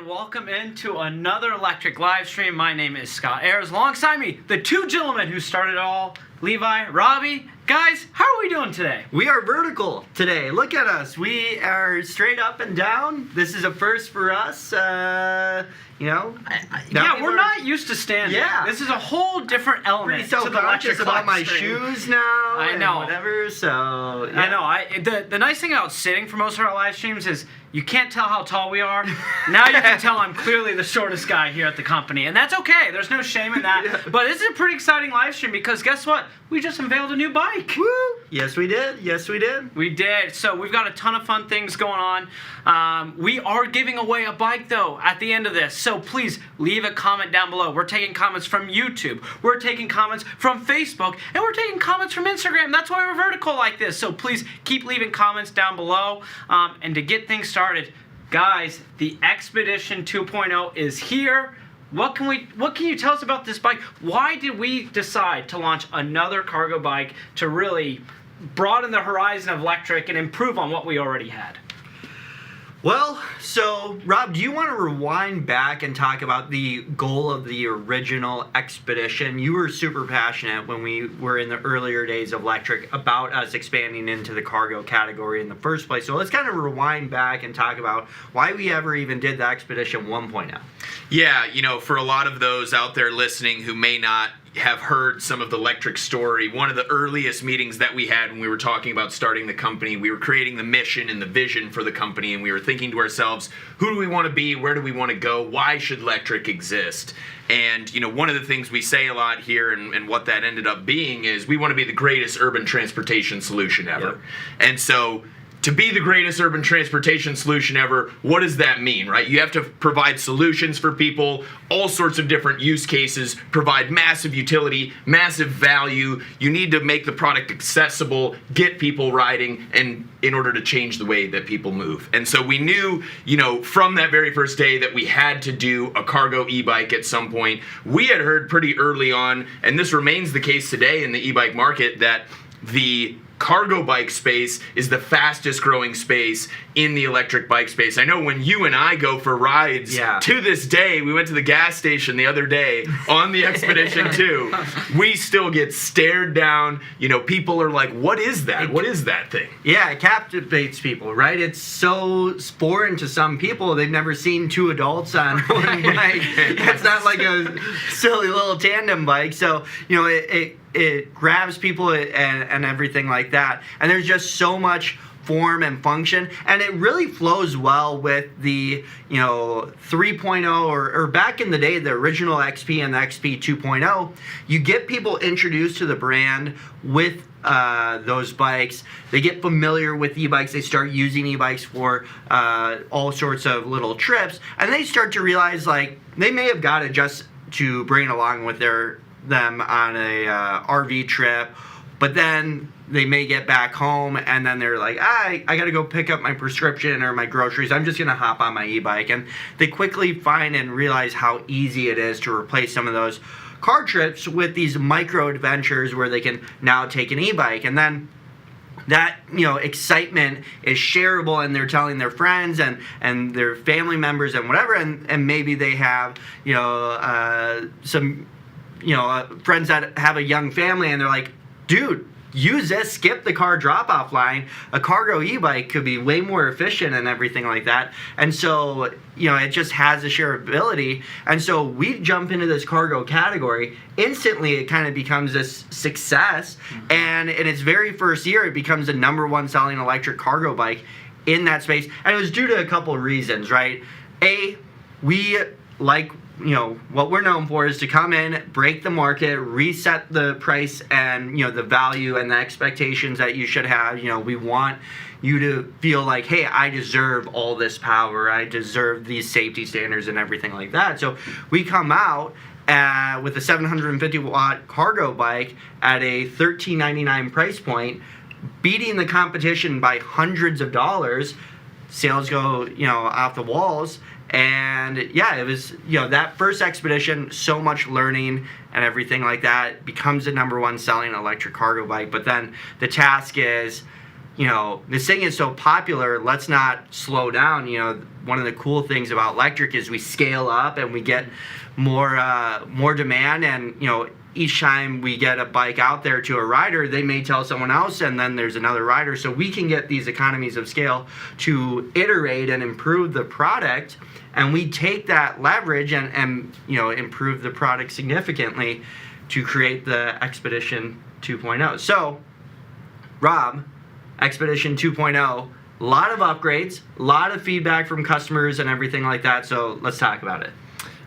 welcome into another Lectric live stream. My name is Scott Ayers. Alongside me, the two gentlemen who started it all, Levi, Robbie. Guys, how are we doing today? We are vertical today. Look at us. We are straight up and down. This is a first for us. Yeah, we're not used to standing. Yeah. This is a whole different element pretty to the Lectric self-conscious about my stream. shoes now. I know. And whatever. So yeah. I know. The nice thing about sitting for most of our live streams is you can't tell how tall we are. Now you can tell I'm clearly the shortest guy here at the company, and that's okay. There's no shame in that. Yeah. But this is a pretty exciting live stream because guess what? We just unveiled a new bike. Woo! Yes, we did. Yes, we did. We did. So we've got a ton of fun things going on. We are giving away a bike, though, at the end of this. So please leave a comment down below. We're taking comments from YouTube. We're taking comments from Facebook. And we're taking comments from Instagram. That's why we're vertical like this. So please keep leaving comments down below. And to get things started, guys, the XPedition 2.0 is here. What can you tell us about this bike? Why did we decide to launch another cargo bike to really broaden the horizon of Lectric and improve on what we already had? Well, so Rob, do you want to rewind back and talk about the goal of the original XPedition? You were super passionate when we were in the earlier days of Lectric about us expanding into the cargo category in the first place. So let's kind of rewind back and talk about why we ever even did the XPedition 1.0. Yeah, for a lot of those out there listening who may not have heard some of the Lectric story, one of the earliest meetings that we had when we were talking about starting the company, we were creating the mission and the vision for the company, and we were thinking to ourselves, who do we want to be? Where do we want to go? Why should Lectric exist? And, one of the things we say a lot here and what that ended up being is we want to be the greatest urban transportation solution ever. Yep. And so to be the greatest urban transportation solution ever, what does that mean, right? You have to provide solutions for people, all sorts of different use cases, provide massive utility, massive value. You need to make the product accessible, get people riding, and in order to change the way that people move. And so we knew, from that very first day that we had to do a cargo e-bike at some point. We had heard pretty early on, and this remains the case today in the e-bike market, that the cargo bike space is the fastest growing space in the electric bike space. I know when you and I go for rides, to this day, we went to the gas station the other day on the XPedition 2, we still get stared down. People are like, what is that? What is that thing? Yeah, it captivates people, right? It's so foreign to some people. They've never seen two adults on one bike. It's not like a silly little tandem bike. So, it grabs people and everything like that. And there's just so much form and function, and it really flows well with the 3.0 or back in the day, the original XP and the XP 2.0. You get people introduced to the brand with those bikes. They get familiar with e-bikes. They start using e-bikes for all sorts of little trips, and they start to realize like they may have got it just to bring along with them on a RV trip, but then they may get back home and then they're like, I gotta go pick up my prescription or my groceries. I'm just gonna hop on my e-bike. And they quickly find and realize how easy it is to replace some of those car trips with these micro adventures where they can now take an e-bike. And then that excitement is shareable, and they're telling their friends and their family members and whatever, and maybe they have some friends that have a young family, and they're like, dude, use this, skip the car drop-off line. A cargo e-bike could be way more efficient and everything like that. And so, it just has a shareability. And so we jump into this cargo category. Instantly, it kind of becomes this success. Mm-hmm. And in its very first year, it becomes the #1 selling electric cargo bike in that space. And it was due to a couple of reasons, right? We like what we're known for is to come in, break the market, reset the price and, the value and the expectations that you should have. We want you to feel like, hey, I deserve all this power. I deserve these safety standards and everything like that. So we come out with a 750-watt cargo bike at a $13.99 price point, beating the competition by hundreds of dollars. Sales go, off the walls. And yeah, it was, that first XPedition, so much learning and everything like that, becomes the #1 selling electric cargo bike. But then the task is this thing is so popular, let's not slow down. One of the cool things about Lectric is we scale up and we get more demand, and each time we get a bike out there to a rider, they may tell someone else, and then there's another rider. So we can get these economies of scale to iterate and improve the product, and we take that leverage and improve the product significantly to create the XPedition 2.0. So, Rob, XPedition 2.0, a lot of upgrades, a lot of feedback from customers and everything like that. So let's talk about it.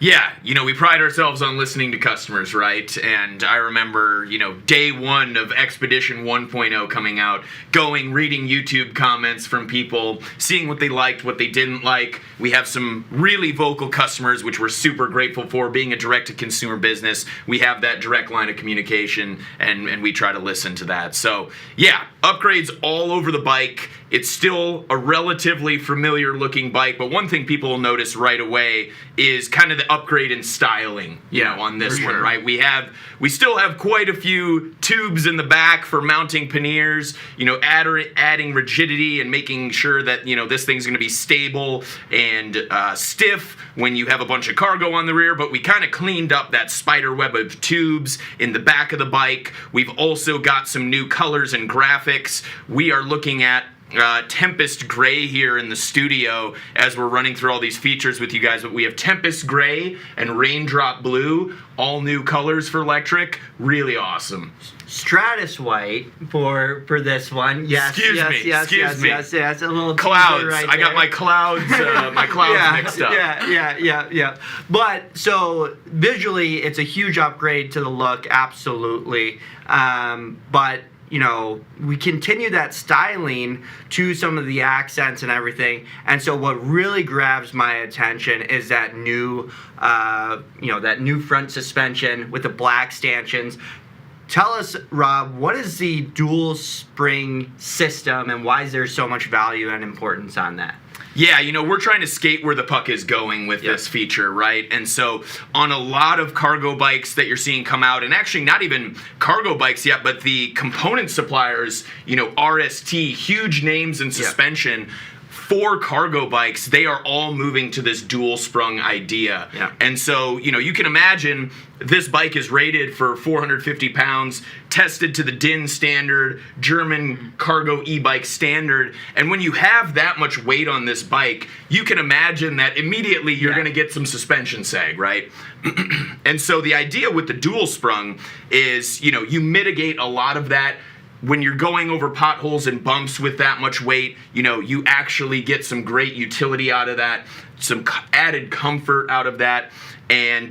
Yeah, we pride ourselves on listening to customers, right? And I remember, day one of XPedition 1.0 coming out, reading YouTube comments from people, seeing what they liked, what they didn't like. We have some really vocal customers, which we're super grateful for. Being a direct-to-consumer business, we have that direct line of communication, and we try to listen to that. So, yeah, upgrades all over the bike. It's still a relatively familiar-looking bike, but one thing people will notice right away is kind of the upgrade in styling, on this one, right? We still have quite a few tubes in the back for mounting panniers, adding rigidity and making sure that, this thing's going to be stable and stiff when you have a bunch of cargo on the rear, but we kind of cleaned up that spider web of tubes in the back of the bike. We've also got some new colors and graphics. We are looking at Tempest Gray here in the studio as we're running through all these features with you guys, but we have Tempest Gray and Raindrop Blue, all new colors for Lectric. Really awesome. Stratus White for this one. Yes. Excuse me. Yes. A little clouds. Right I got my clouds mixed up. Yeah. But so visually, it's a huge upgrade to the look. Absolutely. But we continue that styling to some of the accents and everything. And so what really grabs my attention is that new front suspension with the black stanchions. Tell us, Rob, what is the dual spring system, and why is there so much value and importance on that? Yeah, we're trying to skate where the puck is going with this feature, right? And so on a lot of cargo bikes that you're seeing come out, and actually not even cargo bikes yet, but the component suppliers, RST, huge names in suspension, for cargo bikes, they are all moving to this dual sprung idea. Yeah. And so, you can imagine this bike is rated for 450 pounds, tested to the DIN standard, German cargo e-bike standard. And when you have that much weight on this bike, you can imagine that immediately you're going to get some suspension sag, right? And so the idea with the dual sprung is, you mitigate a lot of that. When you're going over potholes and bumps with that much weight, you actually get some great utility out of that, some added comfort out of that, and,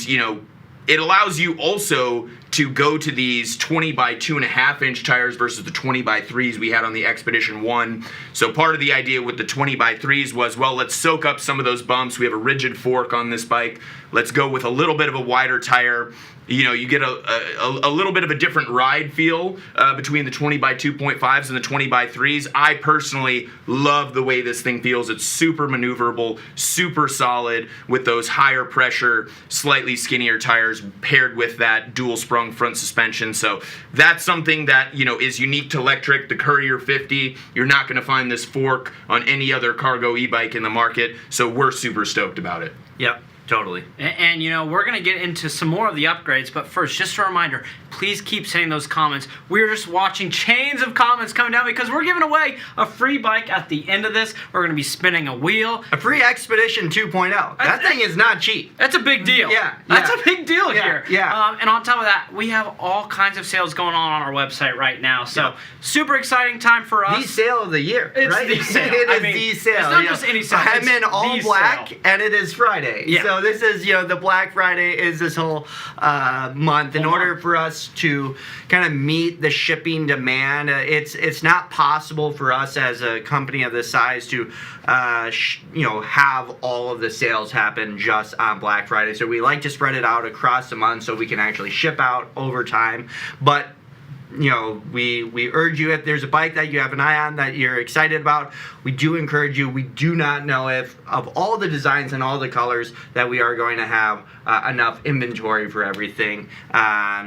it allows you also to go to these 20 by 2.5 inch tires versus the 20 by 3s we had on the XPedition 1. So part of the idea with the 20 by 3s was, well, let's soak up some of those bumps. We have a rigid fork on this bike. Let's go with a little bit of a wider tire. You get a little bit of a different ride feel between the 20 by 2.5s and the 20 by 3s. I personally love the way this thing feels. It's super maneuverable, super solid with those higher pressure, slightly skinnier tires paired with that dual sprung front suspension. So that's something that is unique to Lectric, the Courier 50. You're not going to find this fork on any other cargo e-bike in the market. So we're super stoked about it. Yep. Totally. And we're going to get into some more of the upgrades, but first, just a reminder, please keep sending those comments. We're just watching chains of comments coming down because we're giving away a free bike at the end of this. We're going to be spinning a wheel. A free XPedition 2.0. That thing is not cheap. That's a big deal. That's a big deal here. Yeah. And on top of that, we have all kinds of sales going on our website right now. So super exciting time for us. The sale of the year, it's right? The sale. It is the sale. It's not just any sale. I'm in all black, sale. and it is Friday. Yeah. So this is, the Black Friday is this whole month. In order for us to kind of meet the shipping demand, it's not possible for us as a company of this size to, have all of the sales happen just on Black Friday. So we like to spread it out across the month so we can actually ship out over time. But we urge you, if there's a bike that you have an eye on that you're excited about, we do encourage you. We do not know if of all the designs and all the colors that we are going to have enough inventory for everything.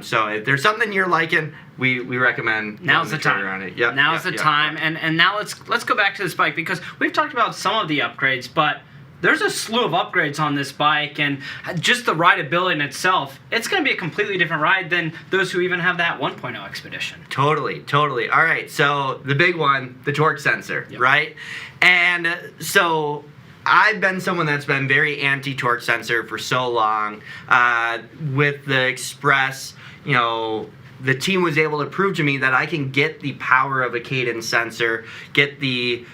So if there's something you're liking, we recommend now's the time. on it. Yep, now's the time. And now let's go back to this bike, because we've talked about some of the upgrades, but there's a slew of upgrades on this bike, and just the rideability in itself, it's going to be a completely different ride than those who even have that 1.0 Expedition. Totally. All right, so the big one, the torque sensor, Yep. right? And so I've been someone that's been very anti-torque sensor for so long. With the Express, the team was able to prove to me that I can get the power of a cadence sensor, get the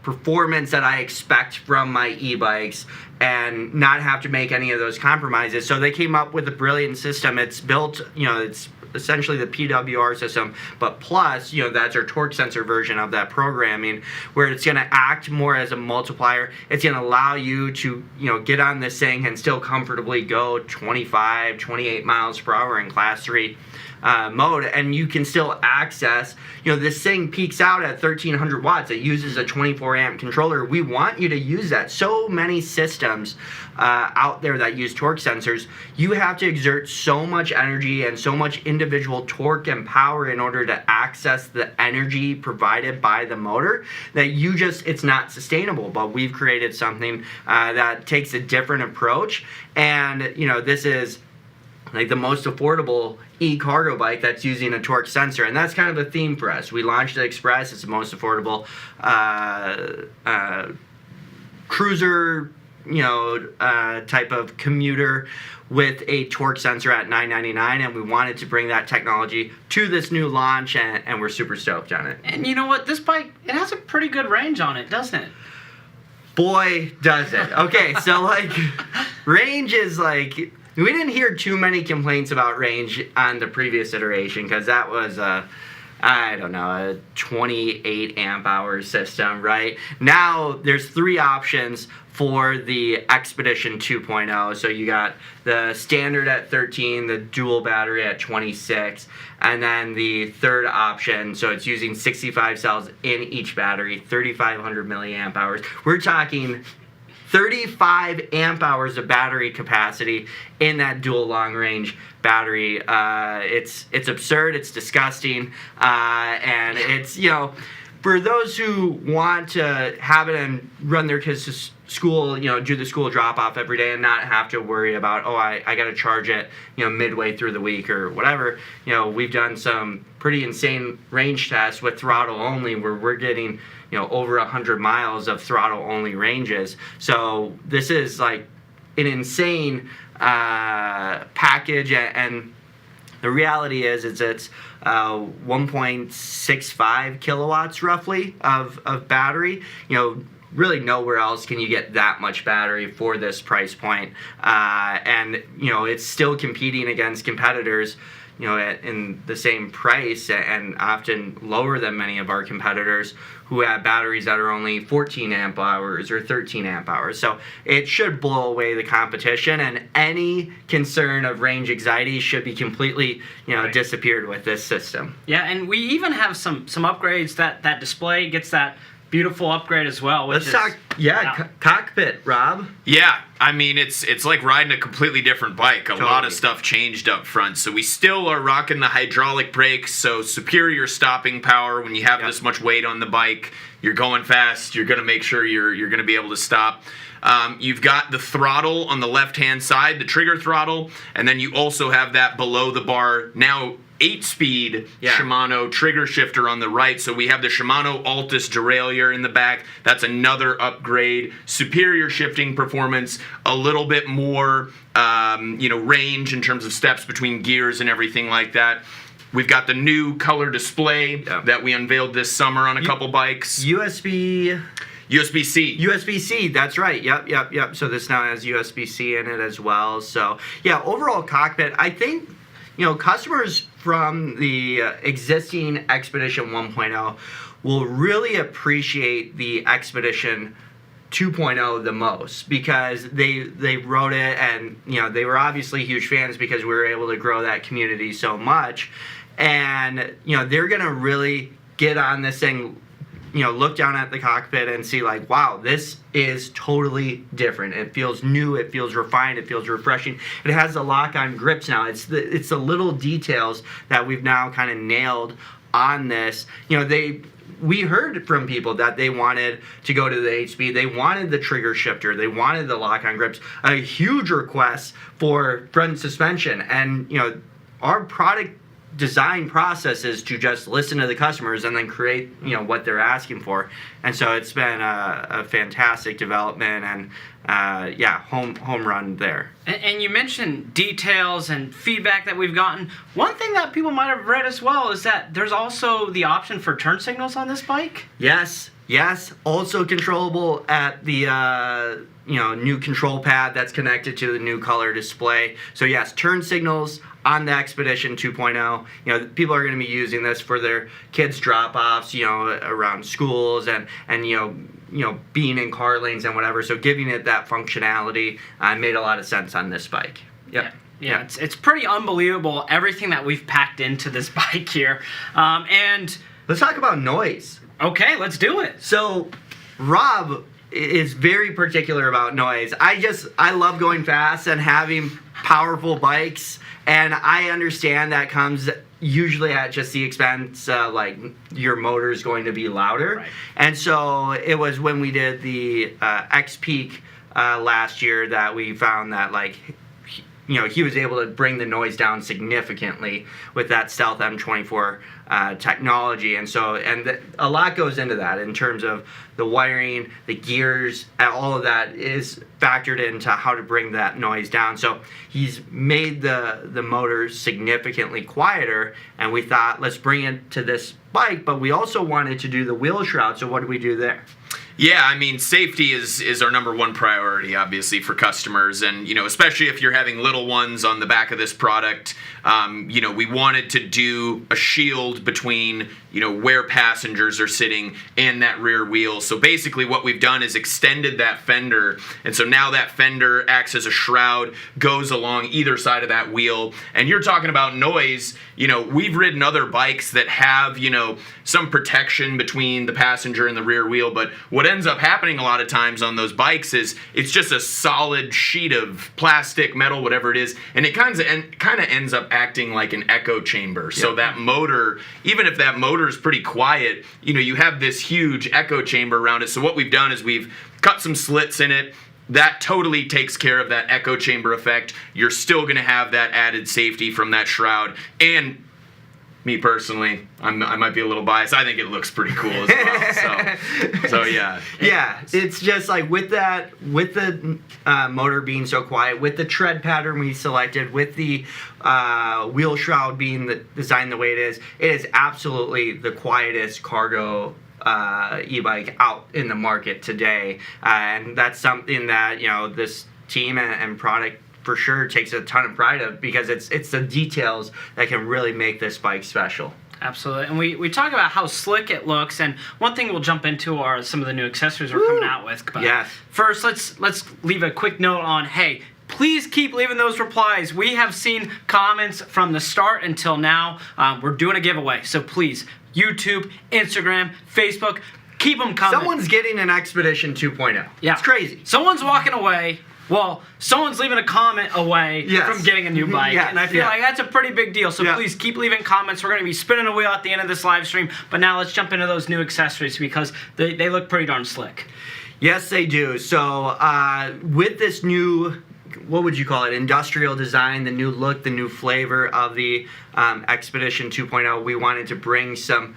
performance that I expect from my e-bikes, and not have to make any of those compromises. So they came up with a brilliant system. It's built, it's essentially the PWR system, but plus, that's our torque sensor version of that programming, where it's going to act more as a multiplier. It's going to allow you to, get on this thing and still comfortably go 25, 28 miles per hour in class 3 mode, and you can still access, this thing peaks out at 1300 watts. It uses a 24 amp controller. We want you to use that. So many systems out there that use torque sensors, you have to exert so much energy and so much individual torque and power in order to access the energy provided by the motor that it's not sustainable. But we've created something that takes a different approach, and this is like the most affordable e-cargo bike that's using a torque sensor, and that's kind of a theme for us. We launched the Express. It's the most affordable cruiser, type of commuter with a torque sensor at $999, and we wanted to bring that technology to this new launch, and we're super stoked on it. And you know what? This bike, it has a pretty good range on it, doesn't it? Boy, does it. Okay, so range is we didn't hear too many complaints about range on the previous iteration, because that was a 28 amp hour system, right? Now there's 3 options for the Expedition 2.0. So you got the standard at 13, the dual battery at 26, and then the third option, so it's using 65 cells in each battery, 3,500 milliamp hours. We're talking 35 amp hours of battery capacity in that dual long range battery. It's absurd, it's disgusting, and it's, for those who want to have it and run their kids to school, do the school drop off every day and not have to worry about, I got to charge it, midway through the week or whatever. We've done some pretty insane range tests with throttle only, where we're getting over 100 miles of throttle only ranges. So this is like an insane package, and the reality is it's 1.65 kilowatts roughly of battery. Really nowhere else can you get that much battery for this price point, and it's still competing against competitors in the same price, and often lower than many of our competitors who have batteries that are only 14 amp hours or 13 amp hours. So it should blow away the competition, and any concern of range anxiety should be completely disappeared with this system. Yeah, and we even have some upgrades. That display gets that beautiful upgrade as well. Let's talk, Cockpit, Rob. Yeah, I mean, it's like riding a completely different bike. A lot of stuff changed up front. So we still are rocking the hydraulic brakes, so superior stopping power when you have this much weight on the bike. You're going fast, you're going to make sure you're going to be able to stop. You've got the throttle on the left-hand side, the trigger throttle, and then you also have that below the bar, now 8-speed Shimano trigger shifter on the right. So we have the Shimano Altus derailleur in the back. That's another upgrade. Superior shifting performance, a little bit more range in terms of steps between gears and everything like that. We've got the new color display that we unveiled this summer on a couple bikes. USB-C. USB-C, that's right. Yep. So this now has USB-C in it as well. So overall Cockpit, I think customers from the existing Expedition 1.0 will really appreciate the Expedition 2.0 the most because they wrote it, and they were obviously huge fans because we were able to grow that community so much, and they're gonna really get on this thing, look down at the cockpit and see like, wow, this is totally different. It feels new, it feels refined, it feels refreshing. It has the lock-on grips now. It's the little details that we've now kind of nailed on this. We heard from people that they wanted to go to the 8-speed. They wanted the trigger shifter. They wanted the lock-on grips. A huge request for front suspension. And, our product design process is to just listen to the customers and then create, what they're asking for. And so it's been a fantastic development and, home run there. And you mentioned details and feedback that we've gotten. One thing that people might have read as well is that there's also the option for turn signals on this bike. Yes. Also controllable at the new control pad that's connected to the new color display. So yes, turn signals on the XPedition 2.0. People are going to be using this for their kids' drop-offs, around schools and being in car lanes and whatever. So giving it that functionality made a lot of sense on this bike. Yep. Yeah, it's pretty unbelievable everything that we've packed into this bike here. And let's talk about noise. Okay, let's do it. So Rob is very particular about noise. I love going fast and having powerful bikes, and I understand that comes usually at just the expense, like your motor is going to be louder. Right. And so it was when we did the X-Peak last year that we found that he was able to bring the noise down significantly with that Stealth M24 technology. And so, a lot goes into that in terms of the wiring, the gears, all of that is factored into how to bring that noise down. So he's made the motor significantly quieter, and we thought, let's bring it to this bike, but we also wanted to do the wheel shroud. So what did we do there? Yeah, I mean, safety is our number one priority, obviously, for customers. And, especially if you're having little ones on the back of this product, we wanted to do a shield between, where passengers are sitting and that rear wheel. So basically what we've done is extended that fender. And so now that fender acts as a shroud, goes along either side of that wheel. And you're talking about noise. We've ridden other bikes that have, some protection between the passenger and the rear wheel. But what ends up happening a lot of times on those bikes is it's just a solid sheet of plastic, metal, whatever it is, and it kind of ends up acting like an echo chamber. Yep. So that motor, even if that motor is pretty quiet, you have this huge echo chamber around it. So what we've done is we've cut some slits in it. That totally takes care of that echo chamber effect. You're still going to have that added safety from that shroud. And me personally, I might be a little biased. I think it looks pretty cool as well. So yeah. Yeah, it's just like with the motor being so quiet, with the tread pattern we selected, with the wheel shroud being designed the way it is absolutely the quietest cargo e-bike out in the market today. And that's something that, this team and product for sure takes a ton of pride of, because it's the details that can really make this bike special. Absolutely. And we talk about how slick it looks, and one thing we'll jump into are some of the new accessories we're coming out with. But yes. First, let's leave a quick note on, hey, please keep leaving those replies. We have seen comments from the start until now. We're doing a giveaway, so please, YouTube, Instagram, Facebook, keep them coming. Someone's getting an XPedition 2.0. Yeah. It's crazy. Someone's walking away. Well, someone's leaving a comment away from getting a new bike, and I feel like that's a pretty big deal. So please keep leaving comments. We're going to be spinning a wheel at the end of this live stream, but now let's jump into those new accessories because they look pretty darn slick. Yes, they do. So with this new, what would you call it, industrial design, the new look, the new flavor of the XPedition 2.0, we wanted to bring some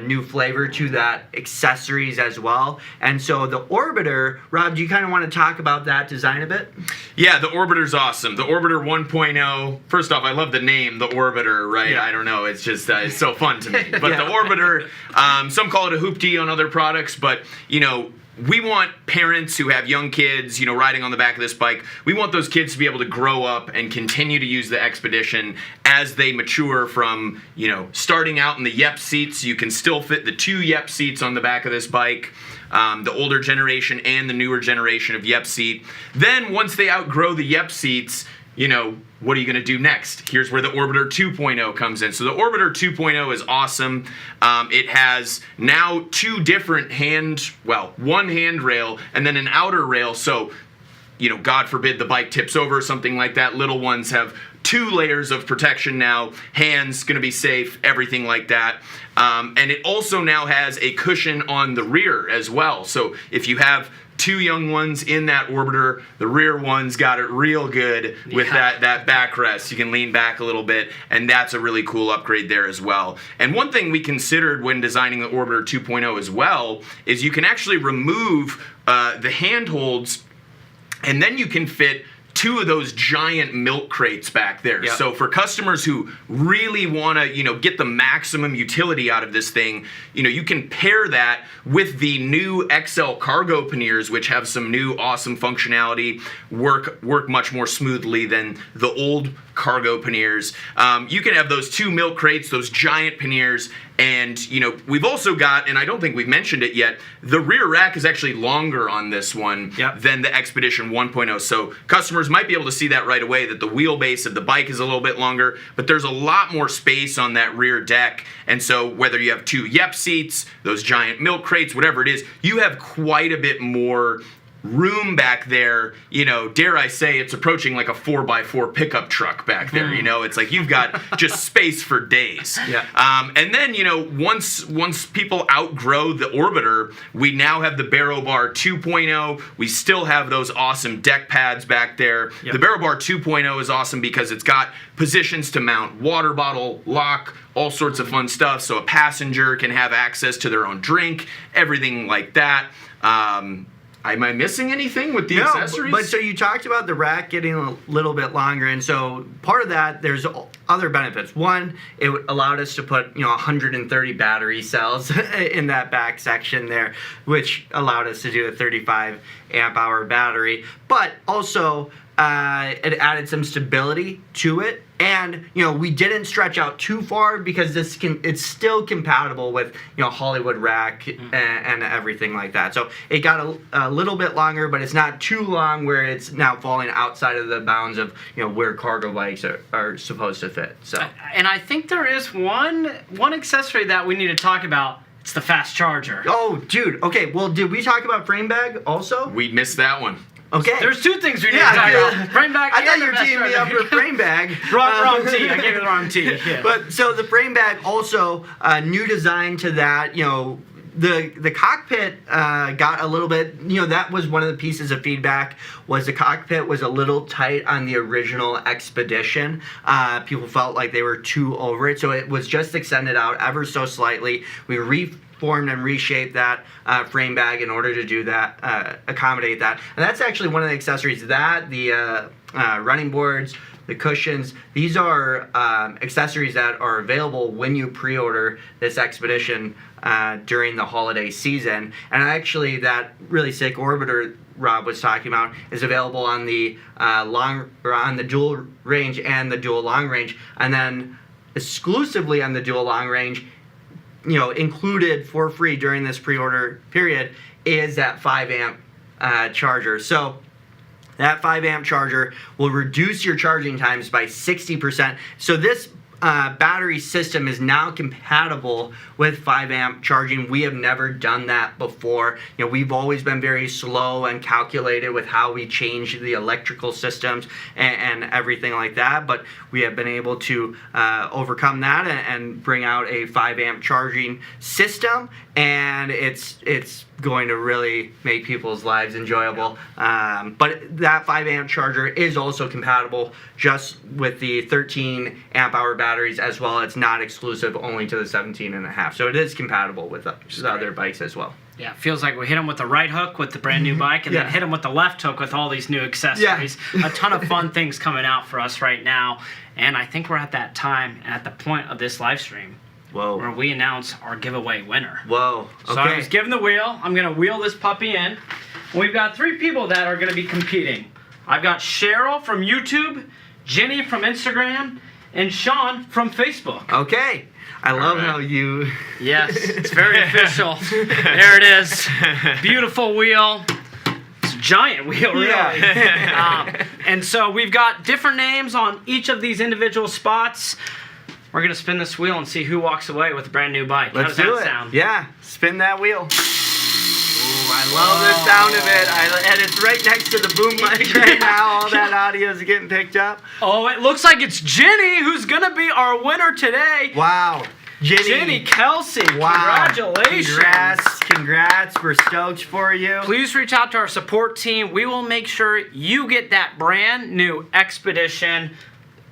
new flavor to that accessories as well. And so the Orbiter, Rob, do you kind of want to talk about that design a bit? Yeah, the Orbiter's awesome. The Orbiter 1.0, first off, I love the name, the Orbiter, right? Yeah. I don't know, it's just, it's so fun to me. But the Orbiter, some call it a hoopty on other products, but, we want parents who have young kids, riding on the back of this bike, we want those kids to be able to grow up and continue to use the XPedition as they mature from, starting out in the Yep seats. You can still fit the 2 Yep seats on the back of this bike. The older generation and the newer generation of Yep seat. Then once they outgrow the Yep seats, what are you going to do next? Here's where the Orbiter 2.0 comes in. So the Orbiter 2.0 is awesome. It has now 2 different one handrail and then an outer rail. So, God forbid the bike tips over or something like that. Little ones have 2 layers of protection now. Hands going to be safe, everything like that. And it also now has a cushion on the rear as well. So if you have 2 young ones in that Orbiter, the rear one's got it real good with that backrest. You can lean back a little bit, and that's a really cool upgrade there as well. And one thing we considered when designing the Orbiter 2.0 as well is you can actually remove the handholds, and then you can fit 2 of those giant milk crates back there. Yep. So for customers who really want to, get the maximum utility out of this thing, you can pair that with the new XL cargo panniers, which have some new awesome functionality, work much more smoothly than the old cargo panniers. You can have those 2 milk crates, those giant panniers, and we've also got, and I don't think we've mentioned it yet, the rear rack is actually longer on this one than the XPedition 1.0. So customers might be able to see that right away, that the wheelbase of the bike is a little bit longer, but there's a lot more space on that rear deck. And so whether you have 2 Yep seats, those giant milk crates, whatever it is, you have quite a bit more room back there. Dare I say, it's approaching like a 4x4 pickup truck back there. It's like you've got just space for days. And then once people outgrow the Orbiter, we now have the Barrow Bar 2.0. We still have those awesome deck pads back there. The Barrow Bar 2.0 is awesome because it's got positions to mount water bottle, lock, all sorts of fun stuff, so a passenger can have access to their own drink, everything like that. Am I missing anything with the accessories? But so you talked about the rack getting a little bit longer, and so part of that, there's other benefits. One, it allowed us to put 130 battery cells in that back section there, which allowed us to do a 35 amp hour battery. But also, it added some stability to it. And we didn't stretch out too far because it's still compatible with Hollywood rack and everything like that. So it got a little bit longer, but it's not too long where it's now falling outside of the bounds of where cargo bikes are supposed to fit. So and I think there is one accessory that we need to talk about. It's the fast charger. Oh, dude. Okay. Well, did we talk about frame bag also? We missed that one. Okay. There's 2 things we need to talk about. Frame bag. I thought you were teeing me up for frame bag. wrong T. I gave you the wrong T. Yeah. But so the frame bag also new design to that. The cockpit got a little bit. That was one of the pieces of feedback. Was the cockpit was a little tight on the original XPedition. People felt like they were too over it, so it was just extended out ever so slightly. We reformed and reshaped that frame bag in order to do that, accommodate that. And that's actually one of the accessories that the running boards, the cushions, these are accessories that are available when you pre-order this XPedition during the holiday season. And actually that really sick Orbiter Rob was talking about is available on the on the dual range and the dual long range, and then exclusively on the dual long range, included for free during this pre-order period is that 5 amp charger. So that 5 amp charger will reduce your charging times by 60%. So this battery system is now compatible with 5 amp charging. We have never done that before. We've always been very slow and calculated with how we change the electrical systems and everything like that, but we have been able to overcome that and bring out a 5 amp charging system, and it's going to really make people's lives enjoyable. But that 5 amp charger is also compatible just with the 13 amp hour batteries as well. It's not exclusive only to the 17 and a half. So it is compatible with the other bikes as well. Yeah, it feels like we hit them with the right hook with the brand new bike, and then hit them with the left hook with all these new accessories. A ton of fun things coming out for us right now, and I think we're at that time, at the point of this live stream, Whoa. where we announce our giveaway winner. Whoa. Okay. So I was given the wheel. I'm going to wheel this puppy in. We've got 3 people that are going to be competing. I've got Cheryl from YouTube, Jenny from Instagram, and Sean from Facebook. Okay. I love how you... Yes, it's very official. There it is. Beautiful wheel. It's a giant wheel, really. Yeah. And so we've got different names on each of these individual spots. We're going to spin this wheel and see who walks away with a brand new bike. Let's How do does it. that sound? Yeah. Spin that wheel. Ooh, I love the sound of it. And it's right next to the boom mic right now. All that audio is getting picked up. Oh, it looks like it's Jenny who's going to be our winner today. Wow. Jenny Kelsey, Wow. congratulations. Congrats. We're stoked for you. Please reach out to our support team. We will make sure you get that brand new Expedition.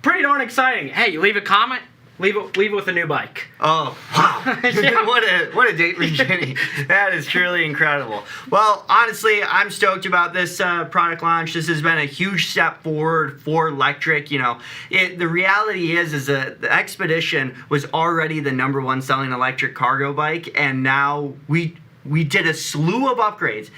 Pretty darn exciting. Hey, you leave a comment, leave it with a new bike. Oh, wow. Yeah. What a date for Jenny. That is truly incredible. Well, honestly, I'm stoked about this product launch. This has been a huge step forward for Lectric. You know, the reality is that the Expedition was already the #1 selling electric cargo bike, and now we did a slew of upgrades.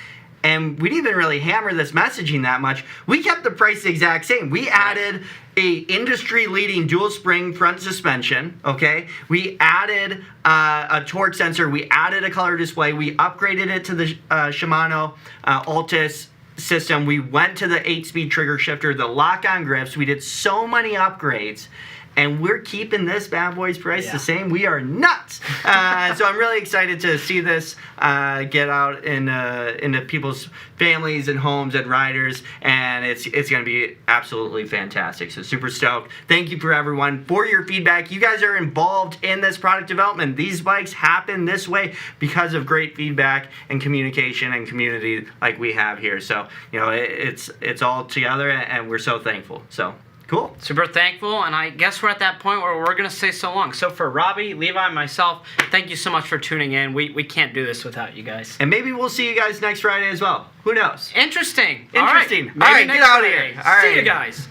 And we didn't even really hammer this messaging that much. We kept the price the exact same. We added a industry-leading dual spring front suspension, okay? We added a torque sensor. We added a color display. We upgraded it to the Shimano Altus system. We went to the 8-speed trigger shifter, the lock-on grips. We did so many upgrades. And we're keeping this bad boy's price the same. We are nuts. So I'm really excited to see this get out into people's families and homes and riders, and it's going to be absolutely fantastic. So super stoked. Thank you for everyone for your feedback. You guys are involved in this product development. These bikes happen this way because of great feedback and communication and community like we have here. So you know it's all together, and we're so thankful. So. Cool. Super thankful, and I guess we're at that point where we're going to say so long. So for Robbie, Levi, and myself, thank you so much for tuning in. We can't do this without you guys. And maybe we'll see you guys next Friday as well. Who knows? Interesting. Interesting. All right, All right, get out of here. All See right. you guys.